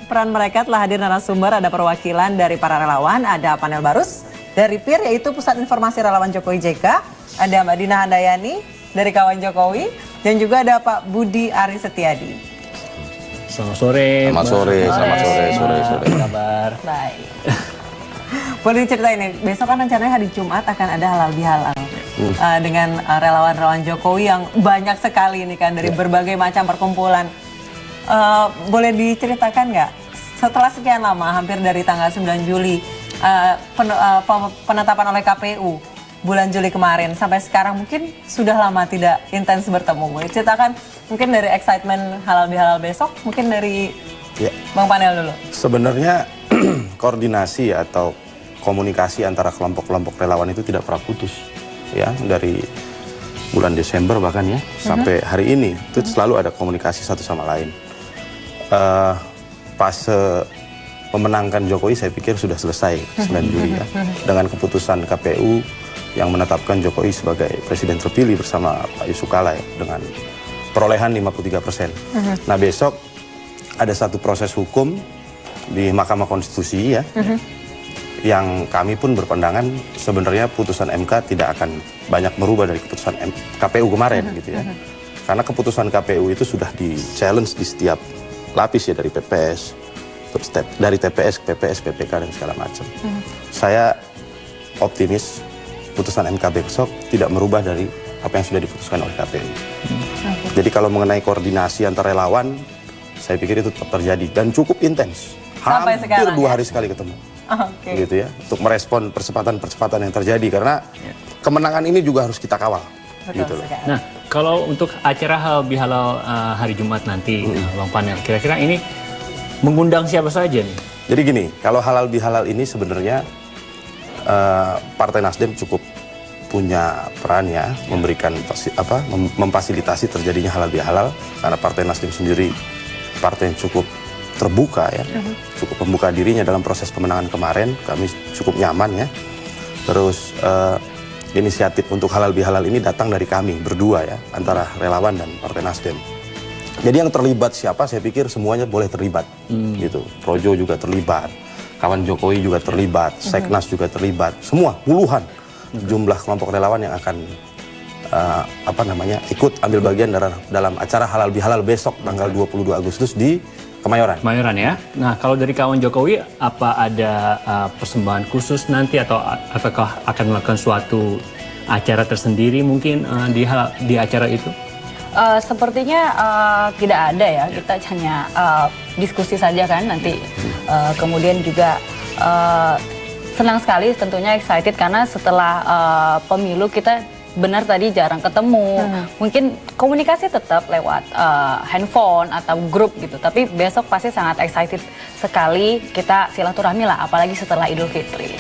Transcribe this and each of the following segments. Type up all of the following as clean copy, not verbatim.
peran mereka telah hadir narasumber, ada perwakilan dari para relawan, ada panel barus dari PIR yaitu Pusat Informasi Relawan Jokowi JK, ada Mbak Dina Handayani dari Kawan Jokowi, dan juga ada Pak Budi Ari Setiadi. Selamat sore. Selamat sore. Apa kabar? Baik. Boleh diceritain nih, besok kan rencananya hari Jumat akan ada halal bihalal. Dengan relawan-relawan Jokowi yang banyak sekali ini kan dari berbagai macam perkumpulan. Boleh diceritakan nggak setelah sekian lama, hampir dari tanggal 9 Juli penetapan oleh KPU bulan Juli kemarin sampai sekarang mungkin sudah lama tidak intens bertemu. Boleh ceritakan mungkin dari excitement halal bihalal besok, mungkin dari Bang Panel dulu. Sebenarnya koordinasi atau komunikasi antara kelompok-kelompok relawan itu tidak pernah putus. Ya, dari bulan Desember bahkan ya, sampai hari ini itu selalu ada komunikasi satu sama lain. Fase memenangkan Jokowi saya pikir sudah selesai 9 Juli ya, dengan keputusan KPU yang menetapkan Jokowi sebagai presiden terpilih bersama Pak Yusuf Kala ya, dengan perolehan 53%. Nah besok ada satu proses hukum di Mahkamah Konstitusi ya, yang kami pun berpandangan sebenarnya putusan MK tidak akan banyak merubah dari keputusan KPU kemarin gitu ya. Karena keputusan KPU itu sudah di-challenge di setiap lapis ya, dari PPS, terus dari TPS ke PPS, PPK dan segala macam. Saya optimis putusan MK besok tidak merubah dari apa yang sudah diputuskan oleh KPU. Jadi kalau mengenai koordinasi antar relawan, saya pikir itu tetap terjadi dan cukup intens. Sampai Hampir sekarang, 2 hari sekali ketemu. Gitu ya, untuk merespon percepatan-percepatan yang terjadi karena kemenangan ini juga harus kita kawal. Gitu loh. Nah, kalau untuk acara halal bihalal hari Jumat nanti, Bang Panel, kira-kira ini mengundang siapa saja nih? Jadi gini, kalau halal bihalal ini sebenarnya Partai Nasdem cukup punya peran ya, memberikan memfasilitasi terjadinya halal bihalal karena Partai Nasdem sendiri partai yang cukup terbuka ya, cukup membuka dirinya dalam proses pemenangan kemarin, kami cukup nyaman ya. Terus inisiatif untuk halal bihalal ini datang dari kami berdua ya, antara relawan dan Partai Nasdem. Jadi yang terlibat siapa, saya pikir semuanya boleh terlibat gitu. Projo juga terlibat, Kawan Jokowi juga terlibat, Seknas juga terlibat, semua puluhan jumlah kelompok relawan yang akan ikut ambil bagian dalam acara halal bihalal besok tanggal 22 Agustus di Kemayoran. Kemayoran ya. Nah, kalau dari Kawan Jokowi, apa ada persembahan khusus nanti atau apakah akan melakukan suatu acara tersendiri mungkin di acara itu? Sepertinya tidak ada ya. Kita hanya diskusi saja kan nanti. Kemudian juga senang sekali, tentunya excited karena setelah pemilu kita benar tadi jarang ketemu. Mungkin komunikasi tetap lewat handphone atau grup gitu. Tapi besok pasti sangat excited sekali kita silaturahmi lah, apalagi setelah Idul Fitri.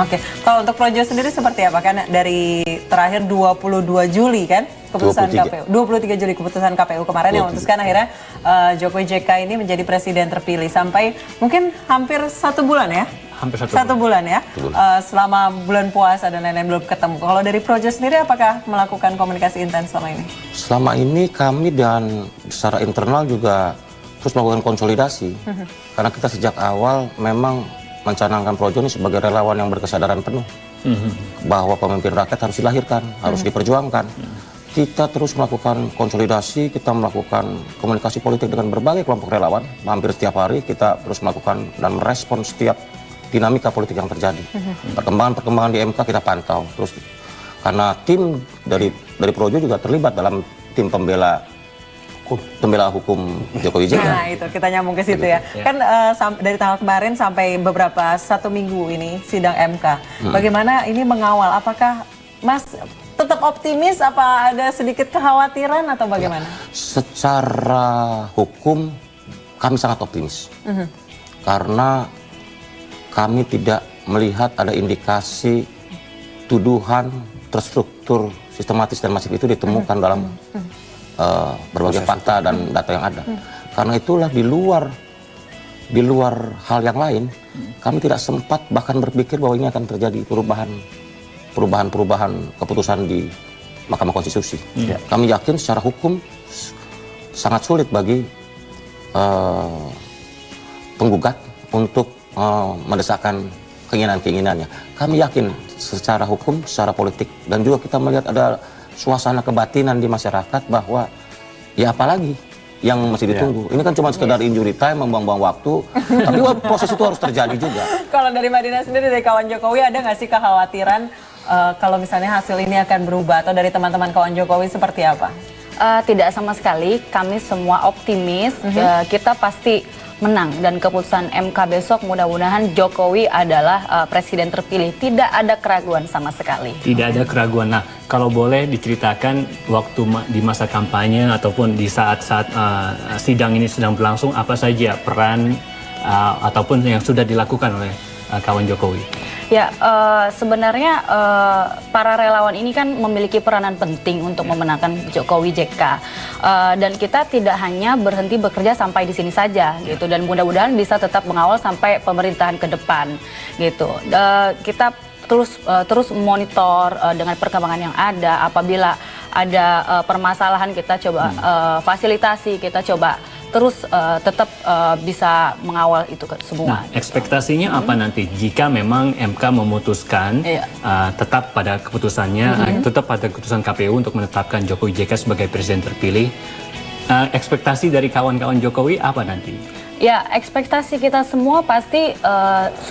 Oke, kalau untuk Projo sendiri seperti apa? Kan dari terakhir 22 Juli kan keputusan 23. KPU, 23 Juli keputusan KPU kemarin yang memutuskan akhirnya Jokowi JK ini menjadi presiden terpilih sampai mungkin hampir 1 bulan ya? Hampir satu bulan ya, selama bulan puasa dan lain-lain belum ketemu. Kalau dari Projo sendiri apakah melakukan komunikasi intens selama ini? Selama ini kami dan secara internal juga terus melakukan konsolidasi. Karena kita sejak awal memang mencanangkan Projo ini sebagai relawan yang berkesadaran penuh. Bahwa pemimpin rakyat harus dilahirkan, harus diperjuangkan. Kita terus melakukan konsolidasi, kita melakukan komunikasi politik dengan berbagai kelompok relawan. Hampir setiap hari kita terus melakukan dan merespon setiap dinamika politik yang terjadi. Perkembangan-perkembangan di MK kita pantau. Terus karena tim dari Projo juga terlibat dalam tim pembela hukum Jokowi JK. Nah itu kita nyambung ke situ ya. Kan dari tanggal kemarin sampai beberapa 1 minggu ini sidang MK. Bagaimana ini mengawal? Apakah Mas tetap optimis? Apa ada sedikit kekhawatiran atau bagaimana? Secara hukum kami sangat optimis. Karena kami tidak melihat ada indikasi tuduhan terstruktur, sistematis dan masif itu ditemukan dalam berbagai fakta dan data yang ada. Karena itulah di luar hal yang lain, kami tidak sempat bahkan berpikir bahwa ini akan terjadi perubahan keputusan di Mahkamah Konstitusi. Kami yakin secara hukum sangat sulit bagi penggugat untuk mendesakkan keinginan-keinginannya. Kami yakin secara hukum, secara politik, dan juga kita melihat ada suasana kebatinan di masyarakat bahwa ya apalagi yang masih ditunggu. Ini kan cuma sekedar injury time, membuang-buang waktu, tapi proses itu harus terjadi juga. Kalau dari Mbak Dina sendiri, dari kawan Jokowi, ada nggak sih kekhawatiran kalau misalnya hasil ini akan berubah, atau dari teman-teman kawan Jokowi seperti apa? Tidak sama sekali, kami semua optimis, kita pasti menang, dan keputusan MK besok mudah-mudahan Jokowi adalah presiden terpilih. Tidak ada keraguan sama sekali. Tidak ada keraguan. Nah, kalau boleh diceritakan waktu di masa kampanye ataupun di saat-saat sidang ini sedang berlangsung, apa saja peran ataupun yang sudah dilakukan oleh kawan Jokowi? Ya, sebenarnya para relawan ini kan memiliki peranan penting untuk memenangkan Jokowi JK, dan kita tidak hanya berhenti bekerja sampai di sini saja gitu, dan mudah-mudahan bisa tetap mengawal sampai pemerintahan ke depan gitu. Kita terus monitor dengan perkembangan yang ada. Apabila ada permasalahan, kita coba fasilitasi, kita coba terus tetap bisa mengawal itu semua. Nah, ekspektasinya apa nanti jika memang MK memutuskan tetap pada keputusannya, tetap pada keputusan KPU untuk menetapkan Jokowi JK sebagai presiden terpilih? Ekspektasi dari kawan-kawan Jokowi apa nanti? Ya, ekspektasi kita semua pasti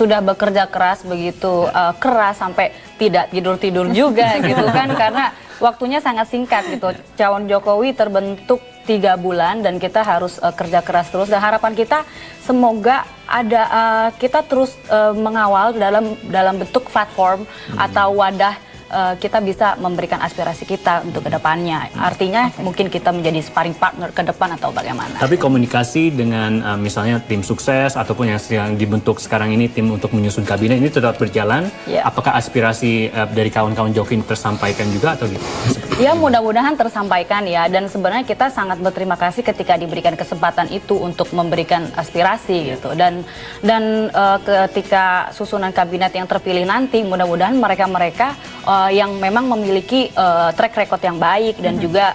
sudah bekerja keras, begitu keras sampai tidak tidur-tidur juga gitu kan, karena waktunya sangat singkat gitu. Calon Jokowi terbentuk 3 bulan dan kita harus kerja keras terus, dan harapan kita semoga ada kita terus mengawal dalam bentuk platform atau wadah, kita bisa memberikan aspirasi kita untuk kedepannya. Artinya mungkin kita menjadi sparring partner ke depan atau bagaimana. Tapi komunikasi dengan misalnya tim sukses ataupun yang sedang dibentuk sekarang ini, tim untuk menyusun kabinet, ini tetap berjalan. Apakah aspirasi dari kawan-kawan Jokowi tersampaikan juga atau gitu? Ya, mudah-mudahan tersampaikan ya, dan sebenarnya kita sangat berterima kasih ketika diberikan kesempatan itu untuk memberikan aspirasi gitu, dan ketika susunan kabinet yang terpilih nanti, mudah-mudahan mereka-mereka yang memang memiliki track record yang baik dan juga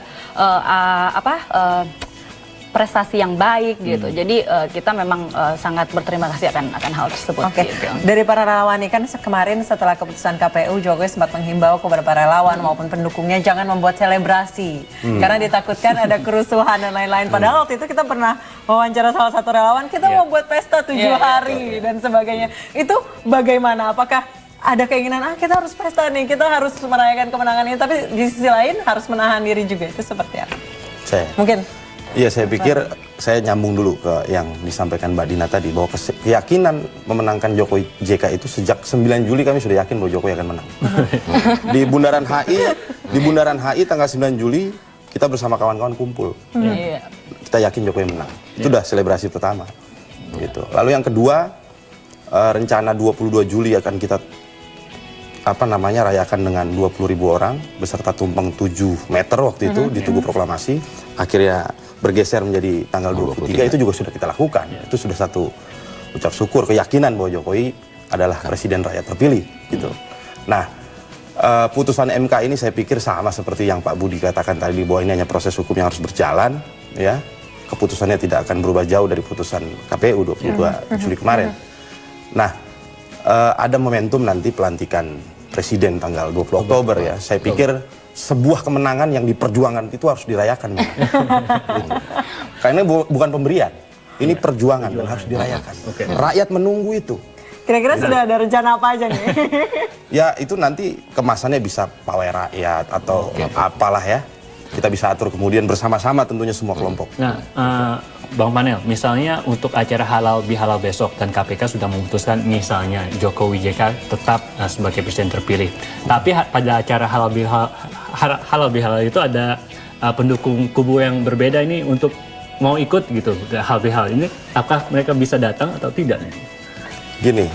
prestasi yang baik gitu. Jadi kita memang sangat berterima kasih akan hal tersebut. Gitu. Dari para relawan ini kan kemarin setelah keputusan KPU, Jokowi sempat menghimbau kepada para relawan maupun pendukungnya jangan membuat selebrasi karena ditakutkan ada kerusuhan dan lain-lain. Padahal waktu itu kita pernah wawancara salah satu relawan, kita mau buat pesta 7 hari dan sebagainya. Itu bagaimana? Apakah ada keinginan kita harus pesta nih, kita harus merayakan kemenangan ini, tapi di sisi lain harus menahan diri juga, itu seperti apa? Mungkin iya, saya pikir saya nyambung dulu ke yang disampaikan Mbak Dina tadi, bahwa keyakinan memenangkan Jokowi JK itu sejak 9 Juli kami sudah yakin bahwa Jokowi akan menang. Di Bundaran HI tanggal 9 Juli kita bersama kawan-kawan kumpul. Kita yakin Jokowi menang. Itu udah selebrasi pertama. Gitu. Lalu yang kedua, rencana 22 Juli akan kita rayakan dengan 20.000 orang beserta tumpeng 7 meter waktu itu di Tugu Proklamasi. Akhirnya bergeser menjadi tanggal 23, itu juga sudah kita lakukan. Itu sudah satu ucap syukur, keyakinan bahwa Jokowi adalah presiden rakyat terpilih gitu. Nah, putusan MK ini saya pikir sama seperti yang Pak Budi katakan tadi, bahwa ini hanya proses hukum yang harus berjalan ya. Keputusannya tidak akan berubah jauh dari putusan KPU 22 Juli kemarin. Nah, ada momentum nanti pelantikan presiden tanggal 20 Oktober ya. Saya pikir sebuah kemenangan yang diperjuangkan itu harus dirayakan. Gitu. Karena bukan pemberian, ini perjuangan dan harus dirayakan. Rakyat menunggu itu. Kira-kira sudah ada rencana apa aja nih? Ya itu nanti kemasannya bisa pawai rakyat atau apalah ya. Kita bisa atur kemudian bersama-sama tentunya semua kelompok. Nah, Bang Panel, misalnya untuk acara halal bihalal besok dan KPK sudah memutuskan misalnya Jokowi JK tetap sebagai presiden terpilih. Tapi pada acara halal bihalal itu ada pendukung kubu yang berbeda ini untuk mau ikut gitu halal bihalal ini. Apakah mereka bisa datang atau tidak? Gini,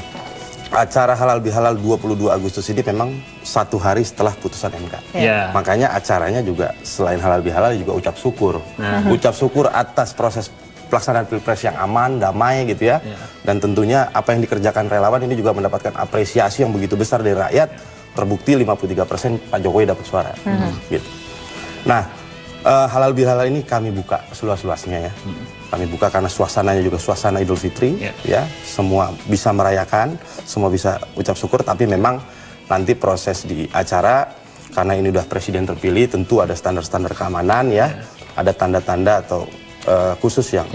acara halal bihalal 22 Agustus ini memang 1 hari setelah putusan MK. Makanya acaranya juga selain halal bihalal juga ucap syukur. Ucap syukur atas proses pelaksanaan pilpres yang aman, damai gitu ya. Dan tentunya apa yang dikerjakan relawan ini juga mendapatkan apresiasi yang begitu besar dari rakyat. Terbukti 53% Pak Jokowi dapat suara. Gitu. Nah, Halal bihalal ini kami buka seluas-luasnya ya. Kami buka karena suasananya juga suasana Idul Fitri, ya. Semua bisa merayakan, semua bisa ucap syukur. Tapi memang nanti proses di acara, karena ini udah presiden terpilih, tentu ada standar-standar keamanan ya. Ada tanda-tanda atau khusus yang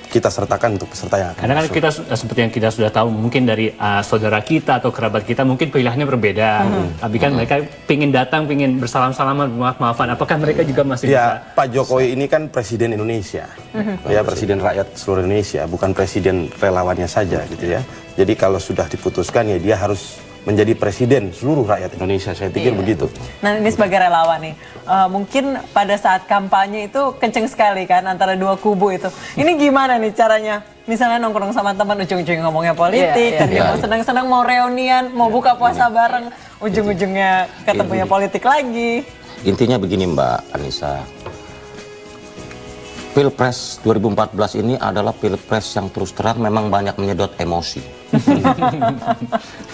kita sertakan untuk peserta yang akan Karena kan masuk. kita seperti yang kita sudah tahu, mungkin dari saudara kita atau kerabat kita mungkin pilihannya berbeda. Tapi kan mereka pingin datang, pingin bersalam-salaman, maaf-maafan. Apakah mereka juga masih Ya, bisa? Pak Jokowi ini kan presiden Indonesia, ya presiden rakyat seluruh Indonesia, bukan presiden relawannya saja gitu ya. Jadi kalau sudah diputuskan ya dia harus menjadi presiden seluruh rakyat Indonesia, saya pikir begitu. Nah ini sebagai relawan nih, mungkin pada saat kampanye itu kenceng sekali kan antara dua kubu itu. Ini gimana nih caranya? Misalnya nongkrong sama teman ujung-ujungnya ngomongnya politik, tadi mau senang-senang, mau reunian, mau buka puasa bareng, ujung-ujungnya ketemunya politik lagi. Intinya begini Mbak Anissa, Pilpres 2014 ini adalah pilpres yang terus terang memang banyak menyedot emosi.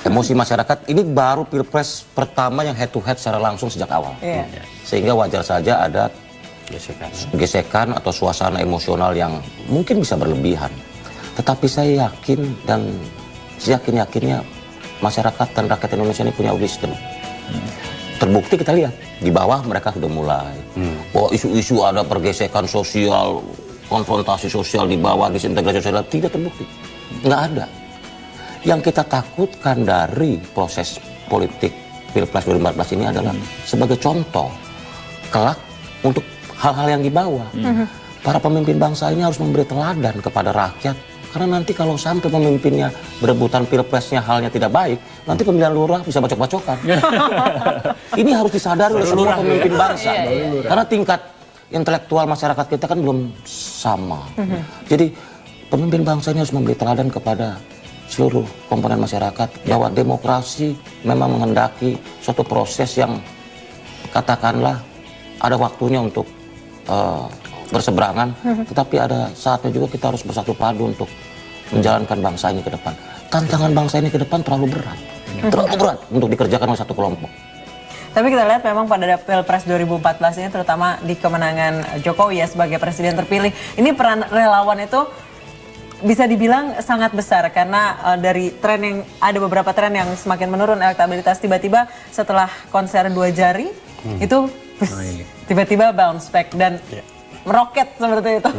Emosi masyarakat, ini baru pilpres pertama yang head to head secara langsung sejak awal. Sehingga wajar saja ada gesekan atau suasana emosional yang mungkin bisa berlebihan. Tetapi saya yakin dan seyakin-yakinnya masyarakat dan rakyat Indonesia ini punya wisdom. Terbukti kita lihat, di bawah mereka sudah mulai. Bahwa isu-isu ada pergesekan sosial, konfrontasi sosial di bawah, disintegrasi sosial, tidak terbukti. Nggak ada. Yang kita takutkan dari proses politik Pilpres 2014 ini adalah sebagai contoh kelak untuk hal-hal yang di bawah. Para pemimpin bangsa ini harus memberi teladan kepada rakyat. Karena nanti kalau sampai pemimpinnya berebutan pilpresnya halnya tidak baik, nanti pemilihan lurah bisa bacok-bacokan. Ini harus disadari oleh semua pemimpin bangsa. Karena tingkat intelektual masyarakat kita kan belum sama. Jadi pemimpin bangsa ini harus memberi teladan kepada seluruh komponen masyarakat bahwa demokrasi memang menghendaki suatu proses yang katakanlah ada waktunya untuk berseberangan, tetapi ada saatnya juga kita harus bersatu padu untuk menjalankan bangsa ini ke depan. Tantangan bangsa ini ke depan terlalu berat untuk dikerjakan oleh satu kelompok. Tapi kita lihat memang pada Pilpres 2014 ini terutama di kemenangan Jokowi ya sebagai presiden terpilih, ini peran relawan itu bisa dibilang sangat besar karena dari tren yang ada beberapa tren yang semakin menurun elektabilitas, tiba-tiba setelah konser Dua Jari itu tiba-tiba bounce back dan meroket seperti itu.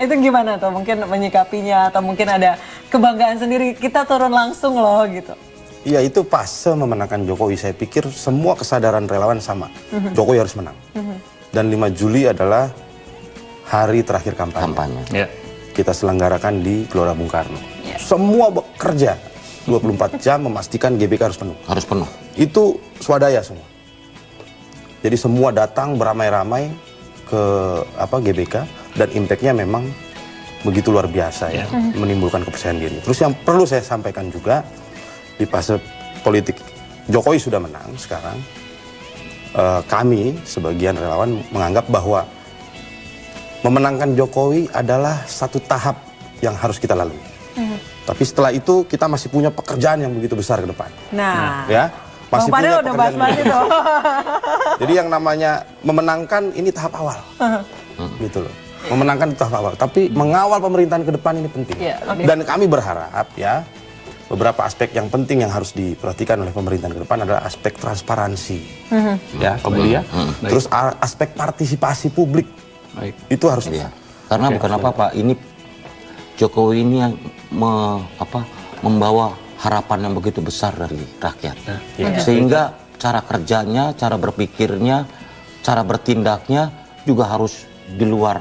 Itu gimana tuh mungkin menyikapinya atau mungkin ada kebanggaan sendiri kita turun langsung loh gitu. Iya, itu fase memenangkan Jokowi. Saya pikir semua kesadaran relawan sama. Jokowi harus menang. Dan 5 Juli adalah hari terakhir kampanye. Kita selenggarakan di Gelora Bung Karno. Semua bekerja 24 jam memastikan GBK harus penuh. Harus penuh. Itu swadaya semua. Jadi semua datang beramai-ramai ke GBK dan impactnya memang begitu luar biasa ya, menimbulkan kepercayaan diri. Terus yang perlu saya sampaikan juga di fase politik Jokowi sudah menang sekarang, kami sebagian relawan menganggap bahwa memenangkan Jokowi adalah satu tahap yang harus kita lalui. Tapi setelah itu kita masih punya pekerjaan yang begitu besar ke depan. Ya. Masih Bang punya udah bahas itu. Jadi yang namanya memenangkan ini tahap awal, gitu loh. Memenangkan itu tahap awal, tapi mengawal pemerintahan ke depan ini penting. Dan kami berharap ya beberapa aspek yang penting yang harus diperhatikan oleh pemerintahan ke depan adalah aspek transparansi, ya kemudian, terus aspek partisipasi publik, itu harus. Karena bukan apa-apa, ini Jokowi ini yang membawa harapan yang begitu besar dari rakyat. Sehingga cara kerjanya, cara berpikirnya, cara bertindaknya juga harus di luar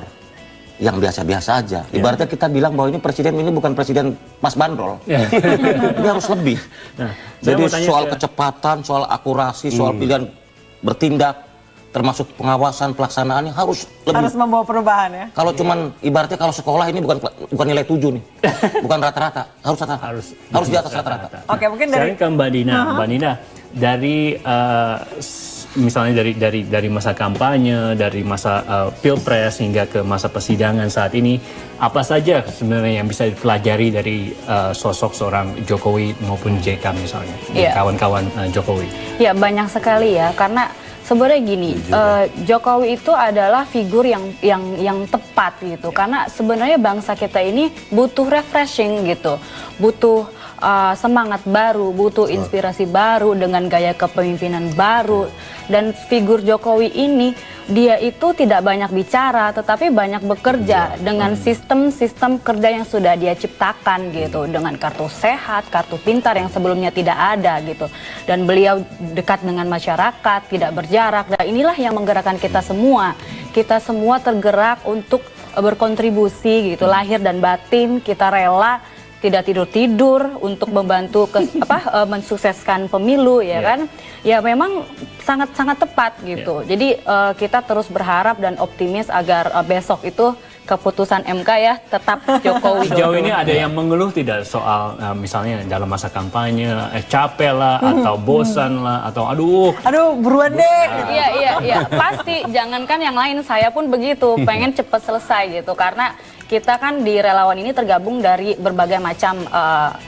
yang biasa-biasa aja. Ibaratnya kita bilang bahwa ini presiden ini bukan presiden Mas Bandrol. Ini harus lebih. Jadi soal kecepatan, soal akurasi, soal pilihan bertindak, termasuk pengawasan pelaksanaannya harus lebih. Harus membawa perubahan ya. Kalau cuman ibaratnya kalau sekolah ini bukan nilai 7 nih. Bukan rata-rata, harus di atas rata-rata. Oke, mungkin dari ke Mbak Dina. Mbak Dina, dari misalnya dari masa kampanye, dari masa Pilpres hingga ke masa persidangan saat ini, apa saja sebenarnya yang bisa dipelajari dari sosok seorang Jokowi maupun JK misalnya, kawan-kawan Jokowi? Ya banyak sekali ya, karena Sebenarnya gini, Jokowi itu adalah figur yang tepat gitu, karena sebenarnya bangsa kita ini butuh refreshing gitu, butuh semangat baru, butuh inspirasi baru dengan gaya kepemimpinan baru. Dan figur Jokowi ini, dia itu tidak banyak bicara, tetapi banyak bekerja dengan sistem-sistem kerja yang sudah dia ciptakan gitu, dengan kartu sehat, kartu pintar yang sebelumnya tidak ada gitu. Dan beliau dekat dengan masyarakat, tidak berjarak. Dan inilah yang menggerakkan kita semua. Kita semua tergerak untuk berkontribusi gitu, lahir dan batin, kita rela tidak tidur-tidur untuk membantu mensukseskan pemilu ya kan. Ya memang sangat-sangat tepat gitu. Jadi kita terus berharap dan optimis agar besok itu keputusan MK ya tetap Jokowi. Sejauh ini ada yang mengeluh tidak soal misalnya dalam masa kampanye capek lah atau bosan lah atau aduh buruan deh. Iya pasti, jangankan yang lain, saya pun begitu, pengen cepet selesai gitu, karena kita kan di relawan ini tergabung dari berbagai macam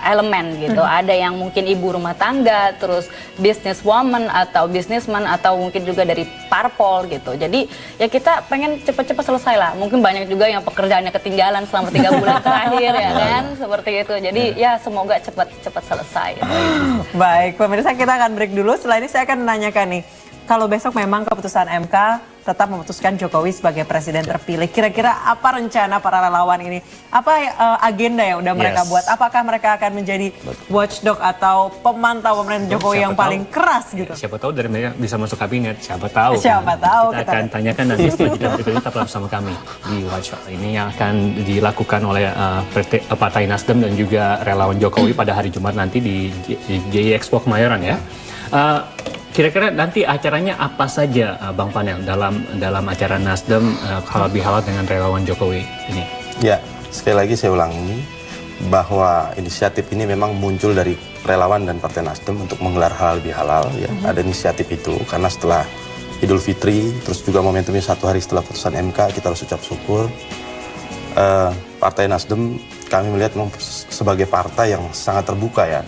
elemen gitu. Ada yang mungkin ibu rumah tangga, terus businesswoman atau businessman, atau mungkin juga dari parpol gitu. Jadi ya kita pengen cepet-cepet selesai lah. Mungkin banyak juga yang pekerjaannya ketinggalan selama 3 bulan terakhir ya kan, seperti itu. Jadi ya semoga cepet-cepet selesai. Baik, pemirsa, kita akan break dulu. Setelah ini saya akan menanyakan nih, kalau besok memang keputusan MK tetap memutuskan Jokowi sebagai presiden terpilih, kira-kira apa rencana para relawan ini? Apa agenda yang udah mereka buat? Apakah mereka akan menjadi watchdog atau pemantau pemerintahan Jokowi yang paling keras gitu? Siapa tahu dari mereka bisa masuk kabinet, siapa tahu. Siapa tahu. Kita akan tanyakan nanti setelah kita berikut ini, tetaplah bersama kami di Watchdog. Ini yang akan dilakukan oleh Partai Nasdem dan juga relawan Jokowi pada hari Jumat nanti di GI Expo Kemayoran ya. Kira-kira nanti acaranya apa saja, Bang Panel, dalam acara Nasdem halal bihalal dengan relawan Jokowi ini? Ya, sekali lagi saya ulangi bahwa inisiatif ini memang muncul dari relawan dan Partai Nasdem untuk menggelar halal bihalal. Ya, ada inisiatif itu karena setelah Idul Fitri, terus juga momentumnya 1 hari setelah putusan MK, kita harus ucap syukur. Partai Nasdem kami melihat sebagai partai yang sangat terbuka ya,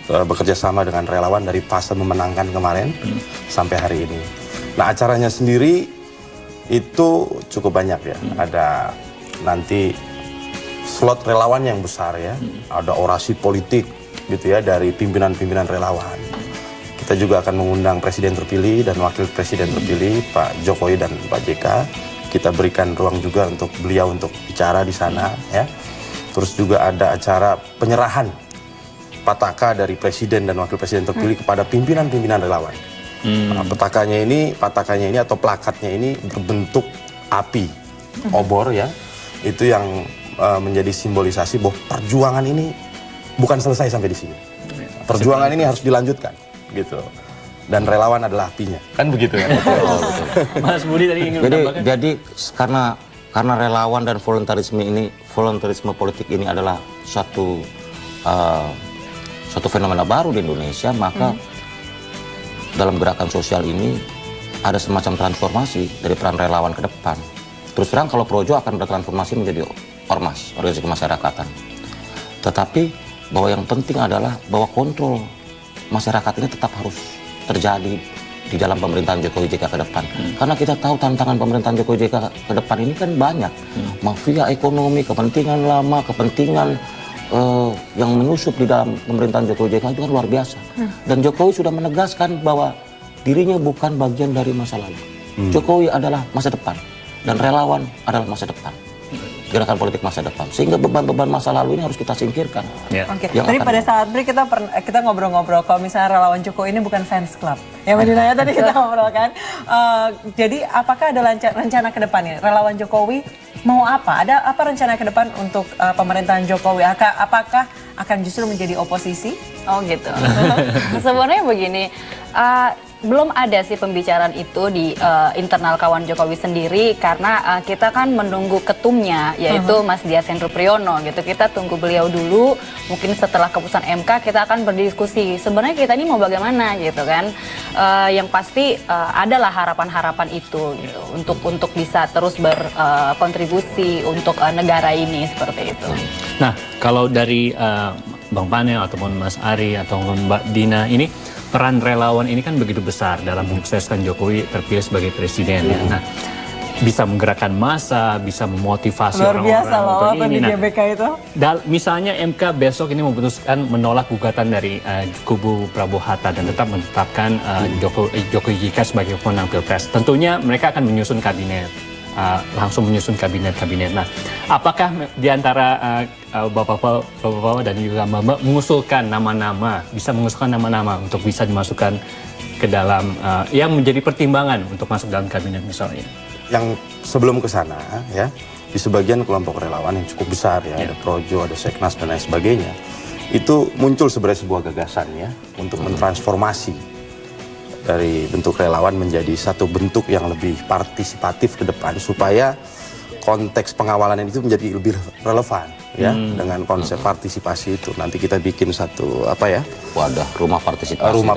bekerja sama dengan relawan dari fase memenangkan kemarin sampai hari ini. Nah, acaranya sendiri itu cukup banyak ya. Ada nanti slot relawan yang besar ya. Ada orasi politik gitu ya dari pimpinan-pimpinan relawan. Kita juga akan mengundang presiden terpilih dan wakil presiden terpilih Pak Jokowi dan Pak JK. Kita berikan ruang juga untuk beliau untuk bicara di sana ya. Terus juga ada acara penyerahan petaka dari presiden dan wakil presiden terpilih kepada pimpinan-pimpinan relawan. Nah, petakannya ini atau plakatnya ini berbentuk api obor ya. Itu yang menjadi simbolisasi bahwa perjuangan ini bukan selesai sampai di sini. Perjuangan ini harus dilanjutkan gitu. Dan relawan adalah apinya. Kan begitu ya. Mas Budi tadi ingin menambahkan. Jadi karena relawan dan voluntarisme politik ini adalah suatu fenomena baru di Indonesia, maka dalam gerakan sosial ini ada semacam transformasi dari peran relawan ke depan. Terus terang kalau Projo akan bertransformasi menjadi ormas, organisasi kemasyarakatan. Tetapi bahwa yang penting adalah bahwa kontrol masyarakat ini tetap harus terjadi di dalam pemerintahan Jokowi JK ke depan. Karena kita tahu tantangan pemerintahan Jokowi JK ke depan ini kan banyak. Mafia ekonomi, kepentingan lama, kepentingan yang menyusup di dalam pemerintahan Jokowi JK itu kan luar biasa. Dan Jokowi sudah menegaskan bahwa dirinya bukan bagian dari masa lalu. Jokowi adalah masa depan dan relawan adalah masa depan. Gerakan politik masa depan. Sehingga beban-beban masa lalu ini harus kita singkirkan. Oke. Tadi pada saat break kita ngobrol-ngobrol kalau misalnya relawan Jokowi ini bukan fans club. Yang Medinanya tadi kita ngobrol kan. Jadi apakah ada rencana ke depannya? Relawan Jokowi mau apa? Ada apa rencana ke depan untuk pemerintahan Jokowi? Apakah akan justru menjadi oposisi? Oh gitu. Sebenarnya begini, belum ada sih pembicaraan itu di internal kawan Jokowi sendiri, karena kita kan menunggu ketumnya yaitu Mas Dias Hendro Priyono gitu. Kita tunggu beliau dulu, mungkin setelah keputusan MK kita akan berdiskusi. Sebenarnya kita ini mau bagaimana gitu kan. Yang pasti adalah harapan-harapan itu gitu untuk bisa terus berkontribusi untuk negara ini seperti itu. Nah, kalau dari Bang Panel ataupun Mas Ari atau Mbak Dina ini peran relawan ini kan begitu besar dalam menyukseskan Jokowi terpilih sebagai presiden. Ya. Nah, bisa menggerakkan massa, bisa memotivasi Luar biasa orang-orang loh untuk apa di ini. Nah, GBK itu. misalnya MK besok ini memutuskan menolak gugatan dari kubu Prabowo Hatta dan tetap menetapkan Jokowi JK sebagai pemenang Pilpres. Tentunya mereka akan menyusun kabinet, langsung menyusun kabinet. Nah, apakah di antara bapak-bapak dan juga mbak mengusulkan nama-nama, bisa mengusulkan nama-nama untuk bisa dimasukkan ke dalam yang menjadi pertimbangan untuk masuk dalam kabinet misalnya? Yang sebelum ke sana ya, di sebagian kelompok relawan yang cukup besar ya, ada Projo, ada Seknas dan lain sebagainya, itu muncul sebenarnya sebuah gagasan ya untuk mentransformasi dari bentuk relawan menjadi satu bentuk yang lebih partisipatif ke depan supaya konteks pengawalan itu menjadi lebih relevan ya dengan konsep partisipasi itu. Nanti kita bikin satu wadah rumah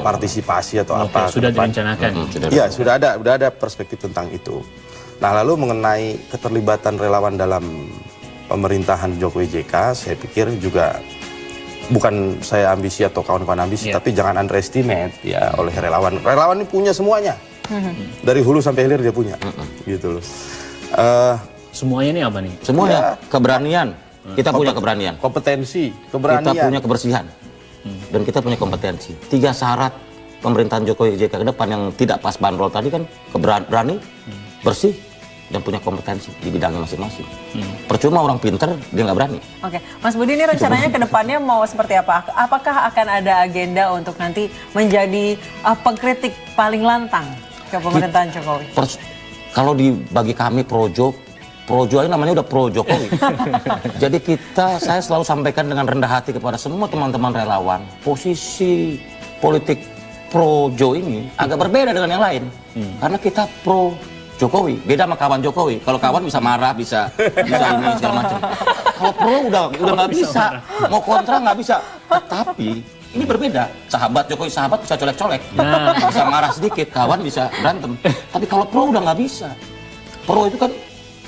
partisipasi atau Oke, apa sudah direncanakan. Iya, sudah ada perspektif tentang itu. Nah, lalu mengenai keterlibatan relawan dalam pemerintahan Jokowi JK, saya pikir juga bukan saya ambisi atau kawan-kawan ambisi, tapi jangan underestimate ya oleh relawan. Relawan ini punya semuanya. Dari hulu sampai hilir dia punya. Gitu loh. Semuanya ini apa nih? Semuanya keberanian. Kita punya keberanian. Kompetensi, keberanian. Kita punya kebersihan. Dan kita punya kompetensi. 3 syarat pemerintahan Jokowi JK ke depan yang tidak pas bandrol tadi kan berani, bersih, dan punya kompetensi di bidangnya masing-masing. Percuma orang pinter, dia nggak berani. Oke, Mas Budi, ini rencananya ke depannya mau seperti apa? Apakah akan ada agenda untuk nanti menjadi pengkritik paling lantang ke pemerintahan Jokowi? Kalau bagi kami Projo ini namanya udah Pro Jokowi. Jadi saya selalu sampaikan dengan rendah hati kepada semua teman-teman relawan, posisi politik Projo ini agak berbeda dengan yang lain. Karena kita Pro Jokowi, beda sama kawan Jokowi. Kalau kawan bisa marah, bisa ini segala macam. Kalau Pro udah nggak bisa, mau kontra nggak bisa. Tetapi ini berbeda. Sahabat Jokowi bisa colek-colek, bisa marah sedikit, kawan bisa berantem. Tapi kalau Pro udah nggak bisa. Pro itu kan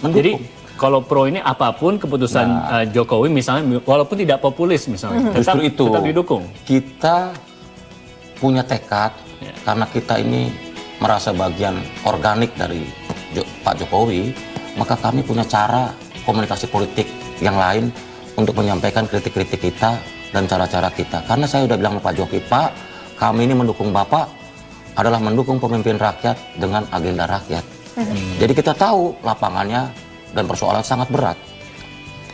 mendukung. Jadi kalau Pro ini apapun keputusan Jokowi misalnya, walaupun tidak populis misalnya, Justru itu tetap didukung. Kita punya tekad karena kita ini merasa bagian organik dari Pak Jokowi, maka kami punya cara komunikasi politik yang lain untuk menyampaikan kritik-kritik kita dan cara-cara kita. Karena saya udah bilang ke Pak Jokowi, Pak, kami ini mendukung Bapak adalah mendukung pemimpin rakyat dengan agenda rakyat. Jadi kita tahu lapangannya dan persoalan sangat berat.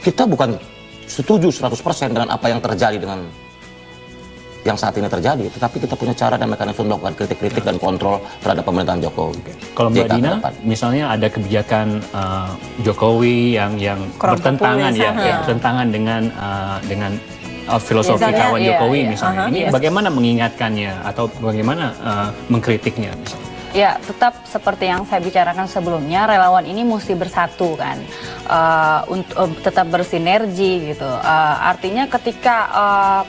Kita bukan setuju 100% dengan apa yang terjadi dengan yang saat ini terjadi, tetapi kita punya cara dan mekanisme melakukan kritik-kritik dan kontrol terhadap pemerintahan Jokowi. Kalau Mbak Dina, misalnya ada kebijakan Jokowi yang bertentangan bertentangan dengan filosofi kawan Jokowi misalnya. Ini bagaimana mengingatkannya atau bagaimana mengkritiknya misalnya? Ya, tetap seperti yang saya bicarakan sebelumnya, relawan ini mesti bersatu kan, untuk tetap bersinergi gitu. Artinya ketika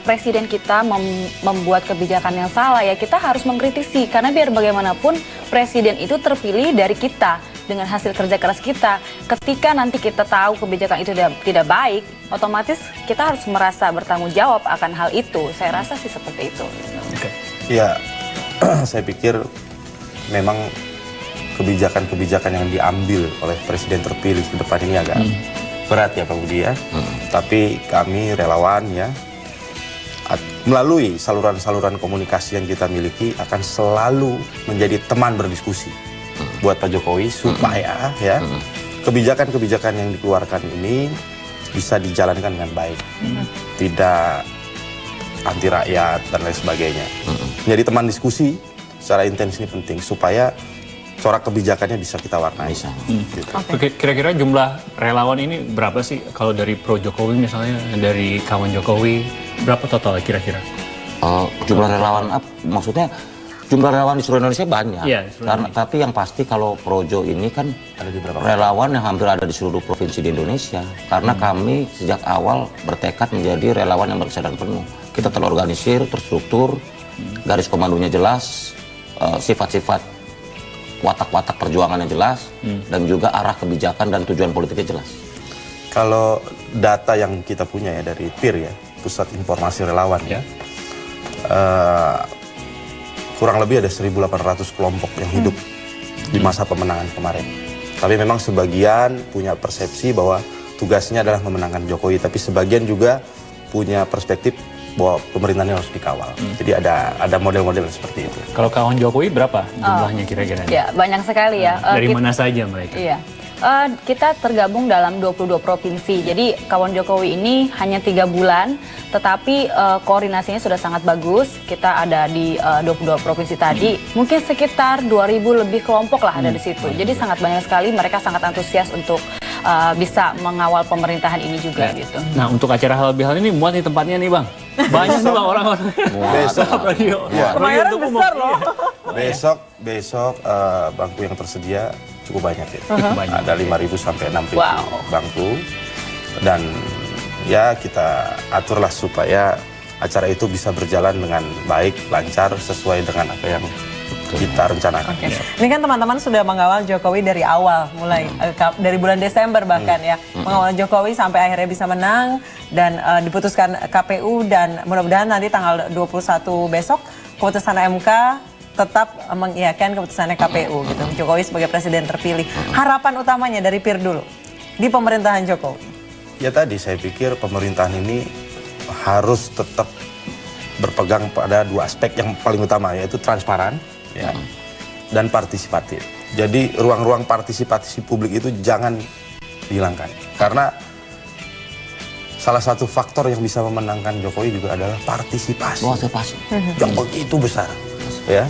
presiden kita membuat kebijakan yang salah, ya kita harus mengkritisi, karena biar bagaimanapun presiden itu terpilih dari kita dengan hasil kerja keras kita. Ketika nanti kita tahu kebijakan itu tidak baik, otomatis kita harus merasa bertanggung jawab akan hal itu. Saya rasa sih seperti itu. Ya, saya pikir memang kebijakan-kebijakan yang diambil oleh presiden terpilih ke depan ini agak berat ya Pak Budi ya. Tapi kami relawan ya, melalui saluran-saluran komunikasi yang kita miliki akan selalu menjadi teman berdiskusi buat Pak Jokowi supaya ya kebijakan-kebijakan yang dikeluarkan ini bisa dijalankan dengan baik, tidak anti rakyat dan lain sebagainya. Menjadi teman diskusi secara intens ini penting supaya corak kebijakannya bisa kita warnai. Gitu. Kira-kira jumlah relawan ini berapa sih kalau dari Pro Jokowi misalnya, dari kawan Jokowi, berapa total kira-kira? Jumlah relawan, maksudnya jumlah relawan di seluruh Indonesia banyak. Iya, Tapi yang pasti kalau Projo ini kan ada di beberapa relawan yang hampir ada di seluruh provinsi di Indonesia. Karena kami sejak awal bertekad menjadi relawan yang berkesadaran penuh. Kita terorganisir, terstruktur, garis komandonya jelas, sifat-sifat watak-watak perjuangannya jelas, dan juga arah kebijakan dan tujuan politiknya jelas. Kalau data yang kita punya ya dari PIR ya, Pusat Informasi Relawan ya, kurang lebih ada 1.800 kelompok yang hidup di masa pemenangan kemarin. Tapi memang sebagian punya persepsi bahwa tugasnya adalah memenangkan Jokowi, tapi sebagian juga punya perspektif bahwa pemerintahnya harus dikawal. Jadi ada model-model seperti itu. Kalau kawan Jokowi berapa jumlahnya kira-kira? Ya, banyak sekali ya. Dari mana saja mereka? Iya. Kita tergabung dalam 22 provinsi. Jadi kawan Jokowi ini hanya 3 bulan, tetapi koordinasinya sudah sangat bagus. Kita ada di 22 provinsi tadi. Mungkin sekitar 2.000 lebih kelompok lah ada di situ. Jadi sangat banyak sekali, mereka sangat antusias untuk bisa mengawal pemerintahan ini juga gitu. Nah, untuk acara halal bihalal ini muat nih tempatnya nih, Bang. Banyak nih Bang orang-orang. Besok Kemayoran besar loh. Besok bangku yang tersedia cukup banyak ya. Banyak. Ada 5.000 sampai 6.000 Wow. bangku. Dan ya kita aturlah supaya acara itu bisa berjalan dengan baik, lancar, sesuai dengan apa yang kita rencanakan. Ini kan teman-teman sudah mengawal Jokowi dari awal, mulai dari bulan Desember bahkan ya. Mengawal Jokowi sampai akhirnya bisa menang dan diputuskan KPU, dan mudah-mudahan nanti tanggal 21 besok keputusan MK tetap mengiyakan keputusannya KPU gitu. Jokowi sebagai presiden terpilih. Harapan utamanya dari PIR dulu di pemerintahan Jokowi. Ya tadi saya pikir pemerintahan ini harus tetap berpegang pada dua aspek yang paling utama, yaitu transparan ya, dan partisipatif. Jadi ruang-ruang partisipasi publik itu jangan dihilangkan. Karena salah satu faktor yang bisa memenangkan Jokowi juga adalah partisipasi. Yang begitu besar. Ya.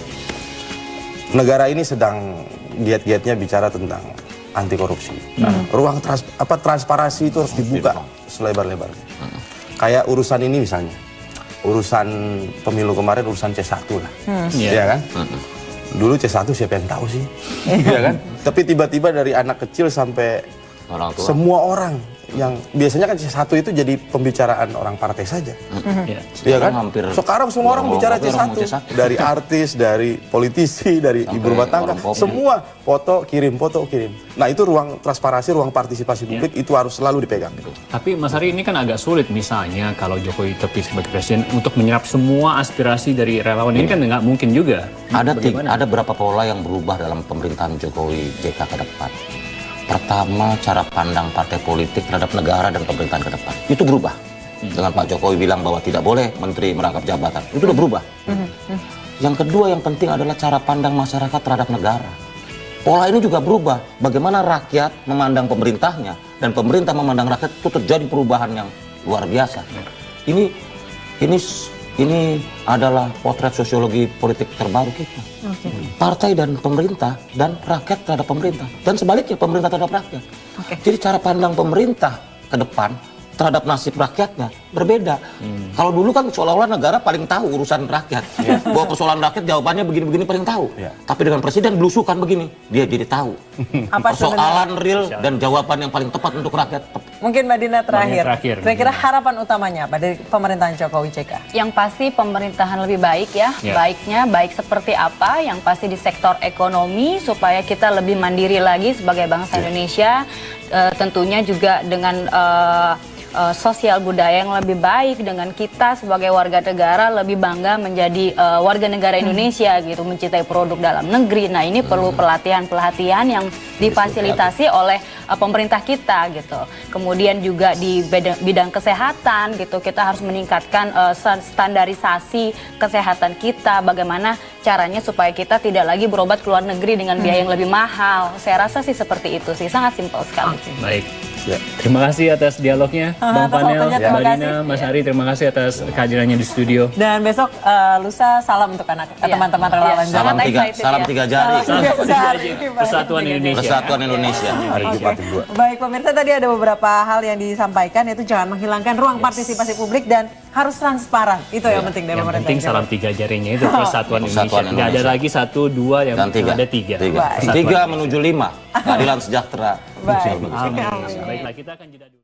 Negara ini sedang giat-giatnya bicara tentang anti korupsi. Nah, ruang transparansi itu harus dibuka selebar-lebarnya. Kayak urusan ini misalnya. Urusan pemilu kemarin urusan C1 lah. Iya kan? Dulu C1 siapa yang tahu sih? Iya kan? Tapi tiba-tiba dari anak kecil sampai Orang tua. semua orang yang biasanya kan C1 itu jadi pembicaraan orang partai saja. Iya kan? Hampir Sekarang semua orang bicara C1. Dari artis, dari politisi, dari ibu rumah tangga, semua foto kirim. Nah, itu ruang transparansi, ruang partisipasi publik itu harus selalu dipegang. Tapi Mas Ari, ini kan agak sulit misalnya kalau Jokowi terpilih sebagai presiden untuk menyerap semua aspirasi dari relawan. Ini kan nggak mungkin juga. Ada beberapa pola yang berubah dalam pemerintahan Jokowi JK ke depan. Pertama, cara pandang partai politik terhadap negara dan pemerintahan ke depan. Itu berubah. Dengan Pak Jokowi bilang bahwa tidak boleh menteri merangkap jabatan. Itu udah berubah. Yang kedua yang penting adalah cara pandang masyarakat terhadap negara. Pola ini juga berubah. Bagaimana rakyat memandang pemerintahnya dan pemerintah memandang rakyat, itu terjadi perubahan yang luar biasa. Ini adalah potret sosiologi politik terbaru kita. Partai dan pemerintah dan rakyat terhadap pemerintah, dan sebaliknya pemerintah terhadap rakyat. Jadi cara pandang pemerintah ke depan terhadap nasib rakyatnya berbeda. Kalau dulu kan seolah-olah negara paling tahu urusan rakyat. Bahwa persoalan rakyat jawabannya begini-begini paling tahu. Tapi dengan presiden belusukan begini, dia jadi tahu. Persoalan real dan jawaban yang paling tepat untuk rakyat. Mungkin Mbak Dina terakhir. Kira-kira harapan utamanya apa dari pemerintahan Jokowi JK? Yang pasti pemerintahan lebih baik ya. Baiknya baik seperti apa? Yang pasti di sektor ekonomi supaya kita lebih mandiri lagi sebagai bangsa Indonesia. Tentunya juga dengan sosial budaya yang lebih baik, dengan kita sebagai warga negara lebih bangga menjadi warga negara Indonesia gitu, mencintai produk dalam negeri. Nah, ini perlu pelatihan yang difasilitasi oleh pemerintah kita gitu. Kemudian juga di bidang kesehatan gitu, kita harus meningkatkan standarisasi kesehatan kita, bagaimana caranya supaya kita tidak lagi berobat ke luar negeri dengan biaya yang lebih mahal. Saya rasa sih seperti itu sih, sangat simpel sekali. Baik. Terima kasih atas dialognya, Bang Panel, Mbak Dina, Mas Ari, terima kasih atas kehadirannya di studio. Dan besok lusa salam untuk teman-teman relawan. Salam tiga jari. Persatuan Indonesia. Persatuan Indonesia. Hari Jumat 2. Baik pemirsa, tadi ada beberapa hal yang disampaikan, yaitu jangan menghilangkan ruang partisipasi publik dan harus transparan. Itu yang penting dari Yang pemerintah. penting salam tiga jarinya itu Persatuan Indonesia. Nggak ada lagi 1, 2, yang ada 3. 3 menuju 5. Keadilan sejahtera. Baik. Baiklah, kita akan jeda dulu.